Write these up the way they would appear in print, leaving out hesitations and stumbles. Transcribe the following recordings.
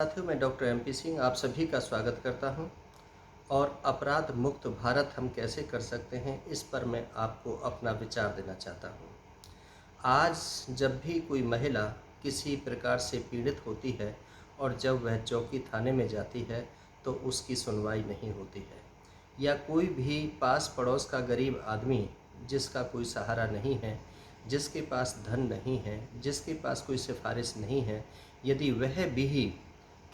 साथियों, मैं doctor MP Singh आप सभी का स्वागत करता हूं और अपराध मुक्त भारत हम कैसे कर सकते हैं इस पर मैं आपको अपना विचार देना चाहता हूं। आज जब भी कोई महिला किसी प्रकार से पीड़ित होती है और जब वह चौकी थाने में जाती है तो उसकी सुनवाई नहीं होती है, या कोई भी पास पड़ोस का गरीब आदमी जिसका कोई सहारा नहीं है, जिसके पास धन नहीं है, जिसके पास कोई सिफारिश नहीं है, यदि वह भी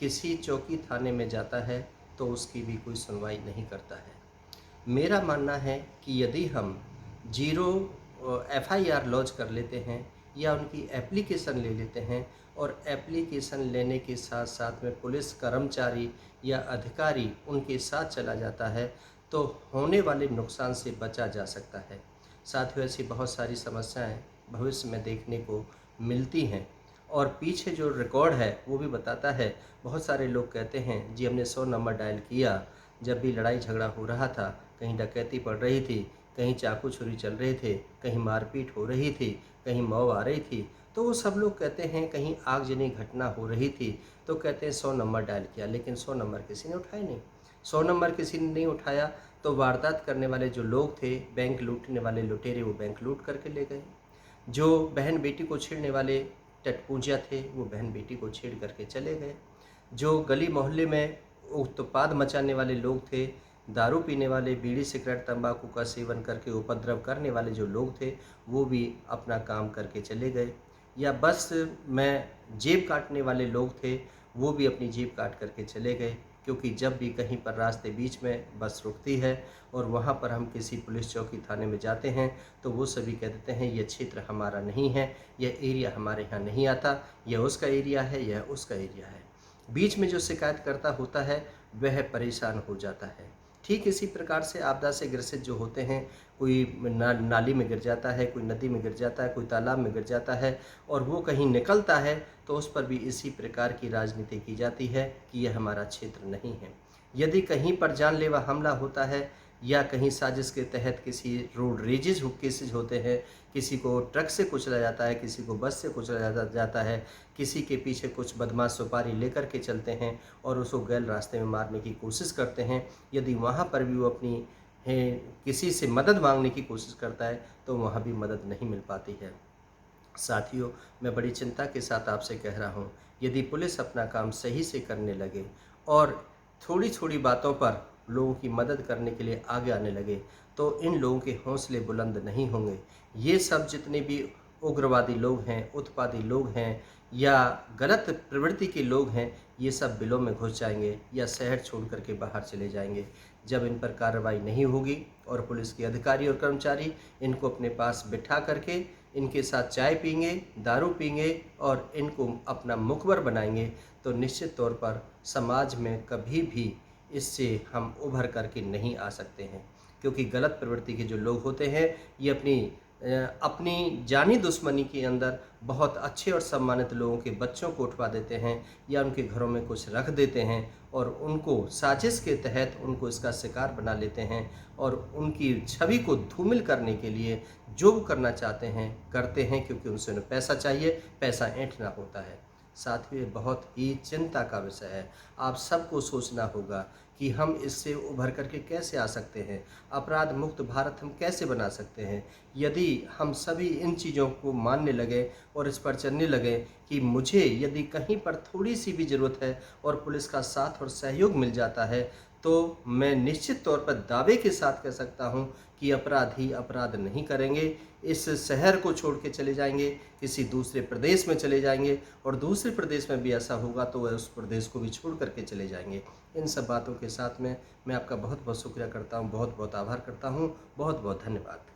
किसी चौकी थाने में जाता है तो उसकी भी कोई सुनवाई नहीं करता है। मेरा मानना है कि यदि हम जीरो एफआईआर लॉन्च कर लेते हैं या उनकी एप्लीकेशन ले लेते हैं और एप्लीकेशन लेने के साथ साथ में पुलिस कर्मचारी या अधिकारी उनके साथ चला जाता है तो होने वाले नुकसान से बचा जा सकता है। साथियों, ऐसी बहुत सारी समस्याएं भविष्य में देखने को मिलती हैं और पीछे जो रिकॉर्ड है वो भी बताता है। बहुत सारे लोग कहते हैं जी हमने 100 नंबर डायल किया, जब भी लड़ाई झगड़ा हो रहा था, कहीं डकैती पड़ रही थी, कहीं चाकू छुरी चल रहे थे, कहीं मारपीट हो रही थी, कहीं मौत आ रही थी, तो वो सब लोग कहते हैं कहीं आगजनी घटना हो रही थी तो कहते हैं 100 नंबर डायल किया, लेकिन 100 नंबर किसी ने उठाया नहीं। 100 नंबर किसी ने नहीं उठाया तो वारदात करने वाले जो लोग थे, बैंक लूटने वाले लुटेरे, वो बैंक लूट करके ले गए। जो बहन बेटी को छेड़ने वाले टटपूंजिया थे वो बहन बेटी को छेड़ करके चले गए। जो गली मोहल्ले में उत्पात मचाने वाले लोग थे, दारू पीने वाले, बीड़ी सिगरेट तंबाकू का सेवन करके उपद्रव करने वाले जो लोग थे वो भी अपना काम करके चले गए। या बस में जेब काटने वाले लोग थे वो भी अपनी जेब काट करके चले गए, क्योंकि जब भी कहीं पर रास्ते बीच में बस रुकती है और वहाँ पर हम किसी पुलिस चौकी थाने में जाते हैं तो वो सभी कह देते हैं यह क्षेत्र हमारा नहीं है, यह एरिया हमारे यहाँ नहीं आता, यह उसका एरिया है, यह उसका एरिया है। बीच में जो शिकायतकर्ता होता है वह परेशान हो जाता है। ठीक इसी प्रकार से आपदा से ग्रसित जो होते हैं, कोई नाली में गिर जाता है, कोई नदी में गिर जाता है, कोई तालाब में गिर जाता है और वो कहीं निकलता है तो उस पर भी इसी प्रकार की राजनीति की जाती है कि यह हमारा क्षेत्र नहीं है। यदि कहीं पर जानलेवा हमला होता है या कहीं साजिश के तहत किसी रोड रेजेस केसेज होते हैं, किसी को ट्रक से कुचला जाता है, किसी को बस से कुचला जाता है, किसी के पीछे कुछ बदमाश सुपारी लेकर के चलते हैं और उसको गैर रास्ते में मारने की कोशिश करते हैं, यदि वहाँ पर भी वो अपनी किसी से मदद मांगने की कोशिश करता है तो वहाँ भी मदद नहीं मिल पाती है। साथियों, मैं बड़ी चिंता के साथ आपसे कह रहा हूँ, यदि पुलिस अपना काम सही से करने लगे और थोड़ी थोड़ी बातों पर लोगों की मदद करने के लिए आगे आने लगे तो इन लोगों के हौसले बुलंद नहीं होंगे। ये सब जितने भी उग्रवादी लोग हैं, उत्पाती लोग हैं या गलत प्रवृत्ति के लोग हैं, ये सब बिलों में घुस जाएंगे या शहर छोड़ करके बाहर चले जाएंगे। जब इन पर कार्रवाई नहीं होगी और पुलिस के अधिकारी और कर्मचारी इनको अपने पास बिठा करके इनके साथ चाय पीएंगे, दारू पीएंगे और इनको अपना मुखबर बनाएंगे तो निश्चित तौर पर समाज में कभी भी इससे हम उभर करके नहीं आ सकते हैं। क्योंकि गलत प्रवृत्ति के जो लोग होते हैं ये अपनी जानी दुश्मनी के अंदर बहुत अच्छे और सम्मानित लोगों के बच्चों को उठवा देते हैं या उनके घरों में कुछ रख देते हैं और उनको साजिश के तहत उनको इसका शिकार बना लेते हैं और उनकी छवि को धूमिल करने के लिए जो वो करना चाहते हैं करते हैं, क्योंकि उनसे उन्हें पैसा चाहिए, पैसा ऐंठना होता है। साथियों, ये बहुत ही चिंता का विषय है। आप सबको सोचना होगा कि हम इससे उभर करके कैसे आ सकते हैं, अपराध मुक्त भारत हम कैसे बना सकते हैं। यदि हम सभी इन चीज़ों को मानने लगे और इस पर चलने लगे कि मुझे यदि कहीं पर थोड़ी सी भी ज़रूरत है और पुलिस का साथ और सहयोग मिल जाता है तो मैं निश्चित तौर पर दावे के साथ कह सकता हूं कि अपराधी अपराध नहीं करेंगे। इस शहर को छोड़ के चले जाएंगे, किसी दूसरे प्रदेश में चले जाएंगे और दूसरे प्रदेश में भी ऐसा होगा तो वह उस प्रदेश को भी छोड़ करके चले जाएंगे। इन सब बातों के साथ में मैं आपका बहुत बहुत शुक्रिया करता हूं, बहुत बहुत आभार करता हूं। बहुत बहुत धन्यवाद।